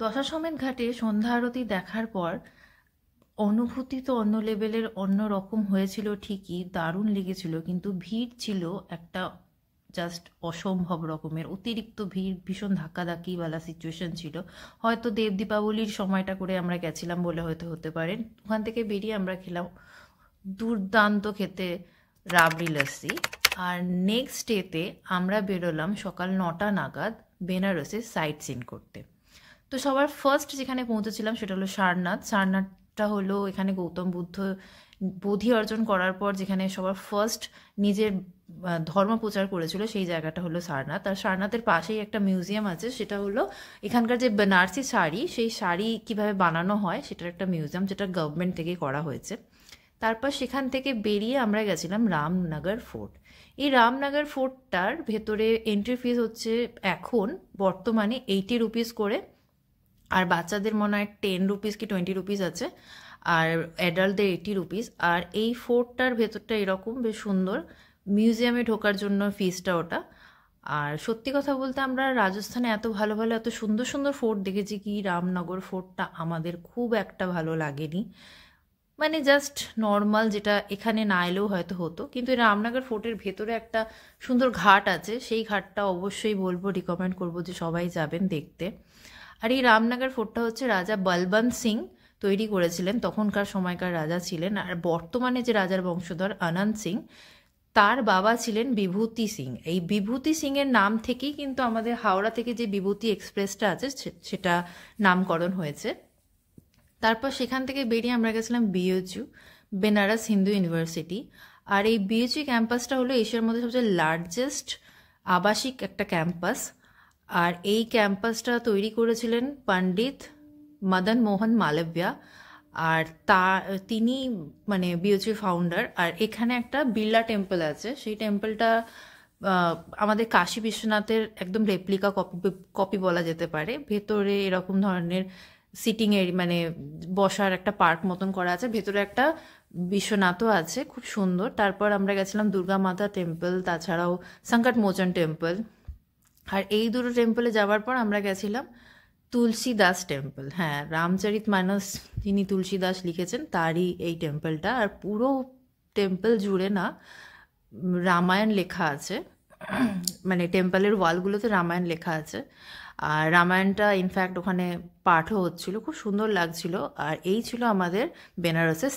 দশাসমেত ঘাটে সন্ধ্যা আরতি দেখার পর অনুভূতি তো অন্য লেভেলের, অন্য রকম হয়েছিল ঠিকই, দারুণ লেগেছিল, কিন্তু ভিড় ছিল একটা জাস্ট অসম্ভব রকমের, অতিরিক্ত ভিড়, ভীষণ ধাক্কাধাক্কিওয়ালা সিচুয়েশন ছিল। হয়তো দেব দীপাবলির সময়টা করে আমরা গেছিলাম বলে হয়তো হতে পারে। ওখান থেকে বেরিয়ে আমরা খেলাম দুর্দান্ত খেতে রাবড়ি লস্যি। আর নেক্সট ডেতে আমরা বেরোলাম সকাল 9টা নাগাদ বেনারসে সাইট সিন করতে। তো সবার ফার্স্ট যেখানে পৌঁছেছিলাম সেটা হলো সারনাথ। সারনাথটা হলো এখানে গৌতম বুদ্ধ বোধি অর্জন করার পর যেখানে সবার ফার্স্ট নিজের ধর্ম প্রচার করেছিল, সেই জায়গাটা হলো সারনাথ। আর সারনাথের পাশেই একটা মিউজিয়াম আছে, সেটা হলো এখানকার যে বেনারসি শাড়ি, সেই শাড়ি কিভাবে বানানো হয় সেটার একটা মিউজিয়াম, যেটা গভর্নমেন্ট থেকে করা হয়েছে। তারপর সেখান থেকে বেরিয়ে আমরা গেছিলাম রামনগর ফোর্ট। এই রামনগর ফোর্টটার ভেতরে এন্ট্রি ফিস হচ্ছে এখন বর্তমানে 80 রুপিস করে, আর বাচ্চাদের মনে হয় 10 রুপিস কি 20 রুপিস আছে, আর অ্যাডাল্টদের 80 রুপিস। আর এই ফোর্টটার ভেতরটা এরকম বেশ সুন্দর, মিউজিয়ামে ঢোকার জন্য ফিসটা ওটা। আর সত্যি কথা বলতে আমরা রাজস্থানে এত ভালো ভালো এত সুন্দর সুন্দর ফোর্ট দেখেছি, কি রামনগর ফোর্টটা আমাদের খুব একটা ভালো লাগেনি। মানে জাস্ট নর্মাল, যেটা এখানে না এলেও হয়তো হতো। কিন্তু এই রামনগর ফোর্টের ভেতরে একটা সুন্দর ঘাট আছে, সেই ঘাটটা অবশ্যই বলবো, রিকমেন্ড করবো যে সবাই যাবেন দেখতে। আর এই রামনগর ফোর্টটা হচ্ছে রাজা বলবন্ত সিং তৈরি করেছিলেন, তখনকার সময়কার রাজা ছিলেন। আর বর্তমানে যে রাজার বংশধর অনন্ত সিং, তার বাবা ছিলেন বিভূতি সিং। এই বিভূতি সিংয়ের নাম থেকেই কিন্তু আমাদের হাওড়া থেকে যে বিভূতি এক্সপ্রেসটা আছে সেটা নামকরণ হয়েছে। তারপর সেখান থেকে বেরিয়ে আমরা গেছিলাম বিএচইউ, বেনারস হিন্দু ইউনিভার্সিটি। আর এই বিএচইউ ক্যাম্পাসটা হলো এশিয়ার মধ্যে সবচেয়ে লার্জেস্ট আবাসিক একটা ক্যাম্পাস। আর এই ক্যাম্পাসটা তৈরি করেছিলেন পণ্ডিত মদন মোহন মালব্যা। আর তিনি মানে বিএচইউ ফাউন্ডার। আর এখানে একটা বিড়লা টেম্পল আছে, সেই টেম্পলটা আমাদের কাশী বিশ্বনাথের একদম রেপ্লিকা কপি কপি বলা যেতে পারে। ভেতরে এরকম ধরনের সিটিং এর মানে বসার একটা পার্ক মতন করা আছে, ভেতরে একটা বিশ্বনাথও আছে, খুব সুন্দর। তারপর আমরা গেছিলাম দুর্গা মাতা টেম্পল, তাছাড়াও সংকট মোচন টেম্পল। আর এই দুটো টেম্পলে যাওয়ার পর আমরা গেছিলাম তুলসী দাস টেম্পল। হ্যাঁ, রামচরিত মানস যিনি তুলসী দাস লিখেছেন তারই এই টেম্পলটা। আর পুরো টেম্পল জুড়ে না রামায়ণ লেখা আছে, মানে টেম্পলের ওয়ালগুলোতে রামায়ণ লেখা আছে। আর রামায়ণটা ইনফ্যাক্ট ওখানে পাঠও হচ্ছিল, খুব সুন্দর লাগছিল। আর এই ছিল আমাদের বেনারসের